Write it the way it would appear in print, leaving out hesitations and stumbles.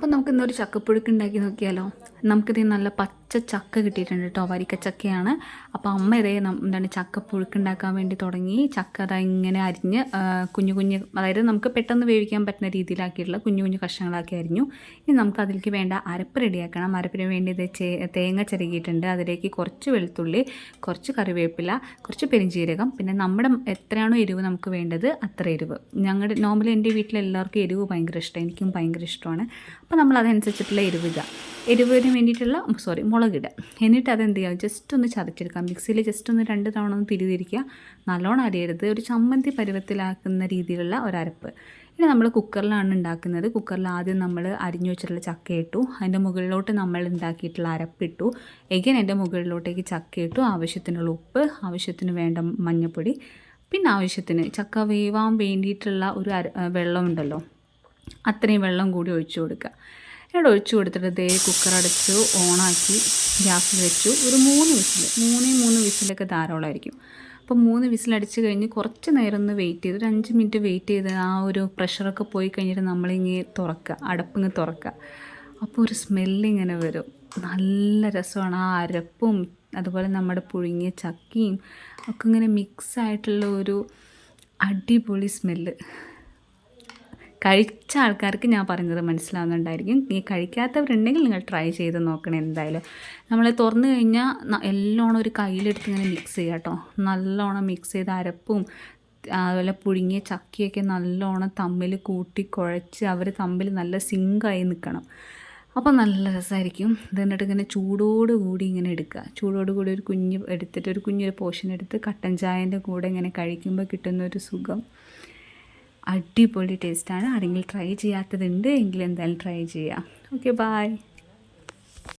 അപ്പോൾ നമുക്ക് ഇന്നൊരു ചക്കപ്പുഴുക്ക് ഉണ്ടാക്കി നോക്കിയാലോ. നമുക്കിത് നല്ല പച്ച ചക്ക കിട്ടിയിട്ടുണ്ട് കേട്ടോ, വരിക്കച്ചക്കയാണ്. അപ്പോൾ അമ്മ ഇതേ എന്താണ് ചക്കപ്പുഴുക്ക് ഉണ്ടാക്കാൻ വേണ്ടി തുടങ്ങി. ചക്ക അതാ ഇങ്ങനെ അരിഞ്ഞ് കുഞ്ഞു കുഞ്ഞ്, അതായത് നമുക്ക് പെട്ടെന്ന് വേവിക്കാൻ പറ്റുന്ന രീതിയിലാക്കിയിട്ടുള്ള കുഞ്ഞു കുഞ്ഞു കഷ്ണങ്ങളാക്കി അരിഞ്ഞു. ഇനി നമുക്ക് അതിലേക്ക് വേണ്ട അരപ്പ് റെഡിയാക്കണം. അരപ്പിന് വേണ്ടി ഇത് തേങ്ങ ചിരകിയിട്ടുണ്ട്. അതിലേക്ക് കുറച്ച് വെളുത്തുള്ളി, കുറച്ച് കറിവേപ്പില, കുറച്ച് പെരിഞ്ചീരകം, പിന്നെ നമ്മുടെ എത്രയാണോ എരിവ് നമുക്ക് വേണ്ടത് അത്ര എരിവ്. നോർമലി എൻ്റെ വീട്ടിലെല്ലാവർക്കും എരിവ് ഭയങ്കര ഇഷ്ടമാണ്, എനിക്കും ഭയങ്കര ഇഷ്ടമാണ്. അപ്പോൾ നമ്മൾ അതനുസരിച്ചിട്ടുള്ള എരിവിന് വേണ്ടിയിട്ടുള്ള മുളകിടുക. എന്നിട്ട് അതെന്ത് ചെയ്യുക, ജസ്റ്റ് ഒന്ന് ചതച്ചെടുക്കാം. മിക്സിയിൽ ജസ്റ്റ് ഒന്ന് 2 തവണ ഒന്ന് തിരിതിരിക്കുക. നല്ലോണം അരിയരുത്, ഒരു ചമ്മന്തി പരുവത്തിലാക്കുന്ന രീതിയിലുള്ള ഒരരപ്പ്. ഇനി നമ്മൾ കുക്കറിലാണ് ഉണ്ടാക്കുന്നത്. കുക്കറിൽ ആദ്യം നമ്മൾ അരിഞ്ഞു വെച്ചിട്ടുള്ള ചക്ക ഇട്ടു, അതിൻ്റെ മുകളിലോട്ട് നമ്മൾ ഉണ്ടാക്കിയിട്ടുള്ള അരപ്പിട്ടു. എഗൈൻ അതിൻ്റെ മുകളിലോട്ടേക്ക് ചക്ക ഇട്ടു, ആവശ്യത്തിനുള്ള ഉപ്പ്, ആവശ്യത്തിന് വേണ്ട മഞ്ഞൾപ്പൊടി, പിന്നെ ആവശ്യത്തിന് ചക്ക വേവാൻ വേണ്ടിയിട്ടുള്ള ഒരു വെള്ളമുണ്ടല്ലോ, അത്രയും വെള്ളം കൂടി ഒഴിച്ചു കൊടുക്കുക. ഇവിടെ ഒഴിച്ചു കൊടുത്തിട്ട് കുക്കർ അടച്ചു ഓണാക്കി ഗ്യാസിൽ വെച്ചു. ഒരു 3 വിസിലൊക്കെ ധാരാളമായിരിക്കും. അപ്പോൾ 3 വിസിലടിച്ച് കഴിഞ്ഞ് കുറച്ച് നേരം ഒന്ന് വെയിറ്റ് ചെയ്ത്, ഒരു 5 മിനിറ്റ് വെയിറ്റ് ചെയ്ത് ആ ഒരു പ്രഷറൊക്കെ പോയി കഴിഞ്ഞിട്ട് നമ്മളിങ്ങനെ തുറക്കുക, അടപ്പിങ്ങ് തുറക്കുക. അപ്പോൾ ഒരു സ്മെല്ലിങ്ങനെ വരും, നല്ല രസമാണ്. ആ അരപ്പും അതുപോലെ നമ്മുടെ പുഴുങ്ങിയ ചക്കയും ഒക്കെ ഇങ്ങനെ മിക്സായിട്ടുള്ള ഒരു അടിപൊളി സ്മെല്ല്. കഴിച്ച ആൾക്കാർക്ക് ഞാൻ പറയുന്നത് മനസ്സിലാവുന്നുണ്ടായിരിക്കും. ഈ കഴിക്കാത്തവരുണ്ടെങ്കിൽ നിങ്ങൾ ട്രൈ ചെയ്ത് നോക്കണം എന്തായാലും. നമ്മൾ തുറന്നു കഴിഞ്ഞാൽ എല്ലോണം ഒരു കയ്യിലെടുത്ത് ഇങ്ങനെ മിക്സ് ചെയ്യുക കേട്ടോ. നല്ലോണം മിക്സ് ചെയ്ത് അരപ്പും അതുപോലെ പുഴുങ്ങിയ ചക്കയൊക്കെ നല്ലോണം തമ്മിൽ കൂട്ടി കുഴച്ച് അവർ തമ്മിൽ നല്ല സിങ്കായി നിൽക്കണം. അപ്പോൾ നല്ല രസമായിരിക്കും. എന്നിട്ട് ഇങ്ങനെ ചൂടോടുകൂടി ഇങ്ങനെ എടുക്കുക. ചൂടോടുകൂടി ഒരു കുഞ്ഞൊരു പോർഷൻ എടുത്ത് കട്ടൻ ചായൻ്റെ കൂടെ ഇങ്ങനെ കഴിക്കുമ്പോൾ കിട്ടുന്നൊരു സുഖം അടിപൊളി ടേസ്റ്റാണ്. ആരെങ്കിലും ട്രൈ ചെയ്യാത്തതുണ്ട് എങ്കിൽ എന്തായാലും ട്രൈ ചെയ്യാം. Okay, by.